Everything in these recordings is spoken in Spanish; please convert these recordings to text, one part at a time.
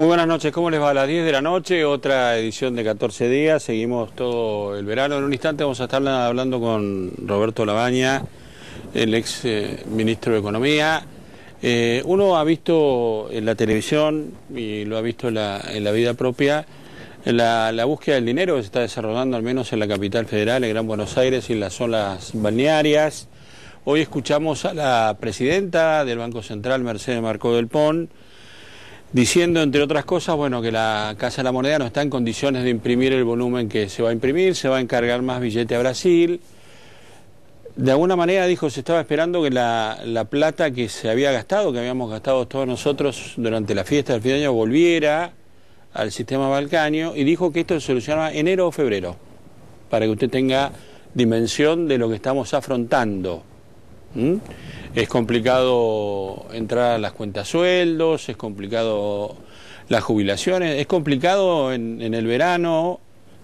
Muy buenas noches, ¿cómo les va? A las 10 de la noche, otra edición de 14 días, seguimos todo el verano. En un instante vamos a estar hablando con Roberto Lavagna, el ex ministro de Economía. Uno ha visto en la televisión y lo ha visto en la vida propia la búsqueda del dinero que se está desarrollando al menos en la capital federal, en Gran Buenos Aires y en las zonas balnearias. Hoy escuchamos a la presidenta del Banco Central, Mercedes Marcó del Pon, diciendo, entre otras cosas, bueno, que la Casa de la Moneda no está en condiciones de imprimir el volumen que se va a imprimir, se va a encargar más billete a Brasil. De alguna manera, dijo, se estaba esperando que la plata que se había gastado, que habíamos gastado todos nosotros durante la fiesta del fin de año, volviera al sistema balcanio, y dijo que esto se solucionaba enero o febrero, para que usted tenga dimensión de lo que estamos afrontando. Es complicado entrar a las cuentas sueldos, es complicado las jubilaciones, es complicado en el verano.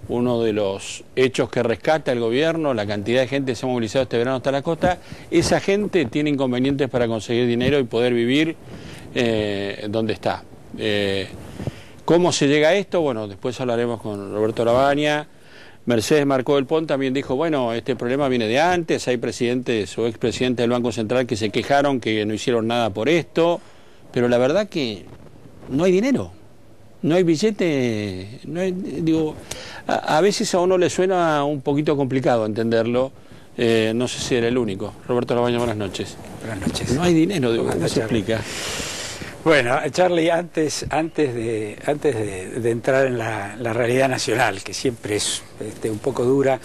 Uno de los hechos que rescata el gobierno, la cantidad de gente que se ha movilizado este verano hasta la costa, esa gente tiene inconvenientes para conseguir dinero y poder vivir donde está. ¿Cómo se llega a esto? Bueno, después hablaremos con Roberto Lavagna. Mercedes Marcó del Pon también dijo, bueno, este problema viene de antes, hay presidentes o expresidentes del Banco Central que se quejaron que no hicieron nada por esto, pero la verdad que no hay dinero, no hay billete, no hay, digo, a veces a uno le suena un poquito complicado entenderlo, no sé si era el único. Roberto Lavagna, buenas noches. Buenas noches. No hay dinero, digo, ¿cómo se explica? Bueno, Charlie, antes de entrar en la realidad nacional, que siempre es un poco dura,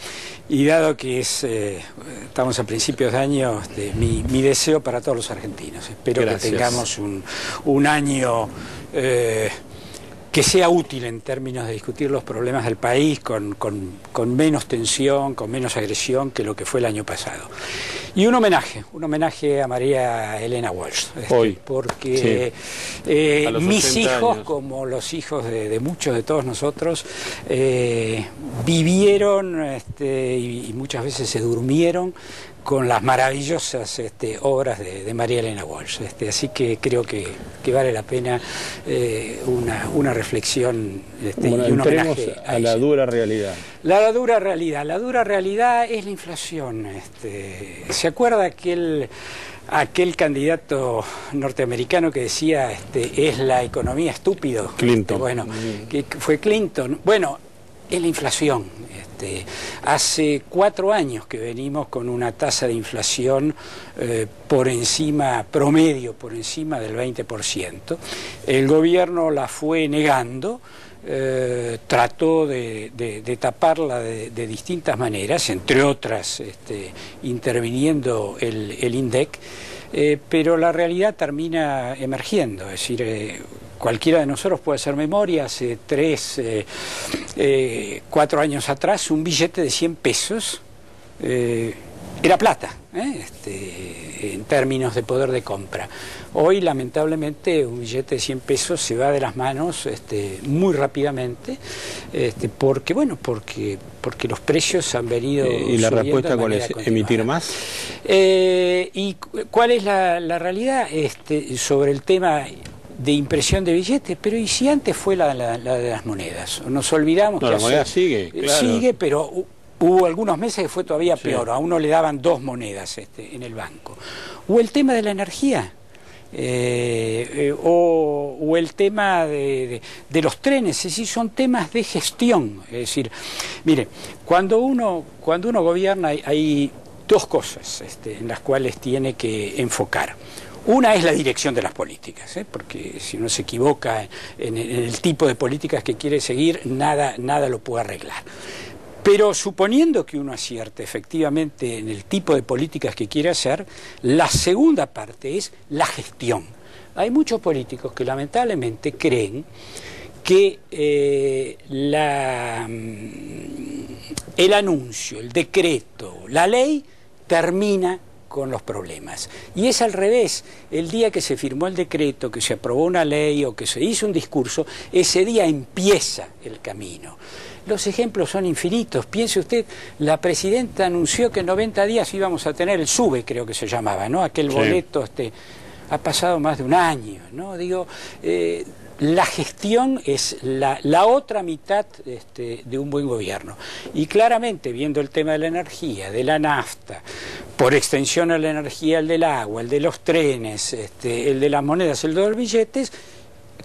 y dado que estamos a principios de año, mi deseo para todos los argentinos. Espero Gracias. Que tengamos un año que sea útil en términos de discutir los problemas del país con menos tensión, con menos agresión que lo que fue el año pasado. Y un homenaje a María Elena Walsh, hoy, porque sí, mis hijos, años, como los hijos de muchos de todos nosotros, vivieron y muchas veces se durmieron con las maravillosas obras de María Elena Walsh. Así que creo que vale la pena una reflexión bueno, y un homenaje a la dura realidad. La dura realidad es la inflación. ¿Se acuerda aquel candidato norteamericano que decía es la economía estúpido? Clinton. Bueno, que fue Clinton. Bueno, es la inflación. Hace 4 años que venimos con una tasa de inflación promedio por encima del 20%. El gobierno la fue negando. Trató de taparla de distintas maneras, entre otras interviniendo el INDEC, pero la realidad termina emergiendo. Es decir, cualquiera de nosotros puede hacer memoria, hace 4 años atrás un billete de 100 pesos era plata, en términos de poder de compra. Hoy, lamentablemente, un billete de 100 pesos se va de las manos muy rápidamente, porque los precios han venido ¿Y la respuesta cuál es? ¿Emitir más? ¿Y cuál es la realidad sobre el tema de impresión de billetes? Pero ¿y si antes fue la de las monedas? Nos olvidamos que la moneda sigue, claro. Sigue, pero hubo algunos meses que fue todavía peor. A uno le daban 2 monedas en el banco. O el tema de la energía. O el tema de los trenes, es decir, son temas de gestión. Es decir, mire, cuando uno gobierna hay 2 cosas en las cuales tiene que enfocar. Una es la dirección de las políticas, porque si uno se equivoca en el tipo de políticas que quiere seguir, nada lo puede arreglar. Pero suponiendo que uno acierte efectivamente en el tipo de políticas que quiere hacer, la segunda parte es la gestión. Hay muchos políticos que lamentablemente creen que el anuncio, el decreto, la ley termina con los problemas. Y es al revés. El día que se firmó el decreto, que se aprobó una ley o que se hizo un discurso, ese día empieza el camino. Los ejemplos son infinitos. Piense usted, la presidenta anunció que en 90 días íbamos a tener el SUBE, creo que se llamaba, ¿no? Aquel boleto, ha pasado más de un año, ¿no? Digo, la gestión es la otra mitad de un buen gobierno. Y claramente, viendo el tema de la energía, de la nafta, por extensión a la energía, el del agua, el de los trenes, el de las monedas, el de los billetes,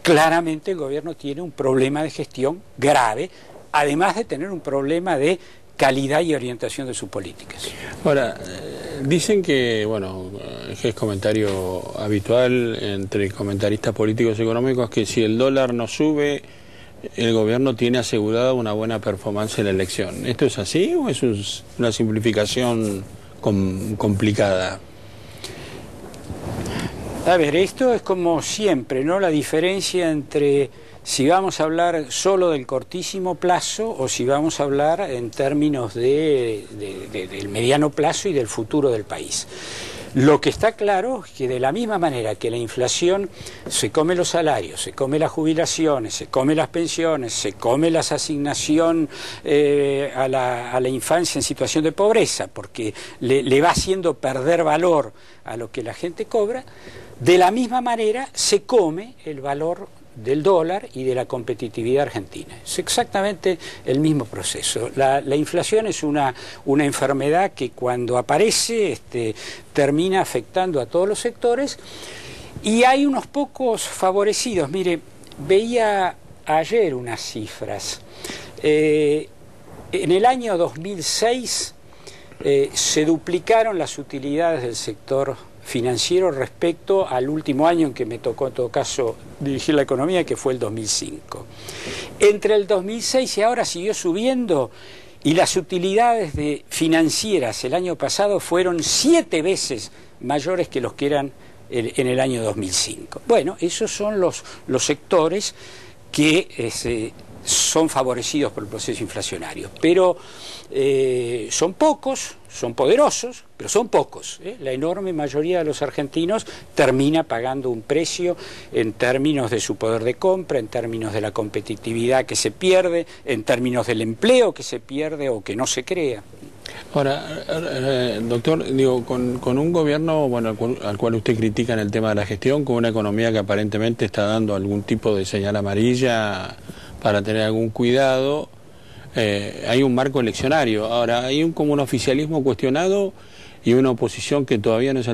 claramente el gobierno tiene un problema de gestión grave, además de tener un problema de calidad y orientación de sus políticas. Ahora, dicen que, bueno, es comentario habitual entre comentaristas políticos y económicos, que si el dólar no sube, el gobierno tiene asegurada una buena performance en la elección. ¿Esto es así o es una simplificación complicada? A ver, esto es como siempre, ¿no? La diferencia entre si vamos a hablar solo del cortísimo plazo o si vamos a hablar en términos del mediano plazo y del futuro del país. Lo que está claro es que de la misma manera que la inflación se come los salarios, se come las jubilaciones, se come las pensiones, se come las asignación a la infancia en situación de pobreza, porque le va haciendo perder valor a lo que la gente cobra, de la misma manera se come el valor del dólar y de la competitividad argentina. Es exactamente el mismo proceso. La inflación es una enfermedad que cuando aparece termina afectando a todos los sectores y hay unos pocos favorecidos. Mire, veía ayer unas cifras. En el año 2006 se duplicaron las utilidades del sector financiero respecto al último año en que me tocó en todo caso dirigir la economía, que fue el 2005. Entre el 2006 y ahora siguió subiendo y las utilidades financieras el año pasado fueron 7 veces mayores que los que eran en el año 2005. Bueno, esos son los sectores que son favorecidos por el proceso inflacionario, pero son pocos, son poderosos, pero son pocos. La enorme mayoría de los argentinos termina pagando un precio en términos de su poder de compra, en términos de la competitividad que se pierde, en términos del empleo que se pierde o que no se crea. Ahora, doctor, digo, con un gobierno, bueno, al cual usted critica en el tema de la gestión, con una economía que aparentemente está dando algún tipo de señal amarilla para tener algún cuidado, hay un marco eleccionario. Ahora, hay como un oficialismo cuestionado y una oposición que todavía no es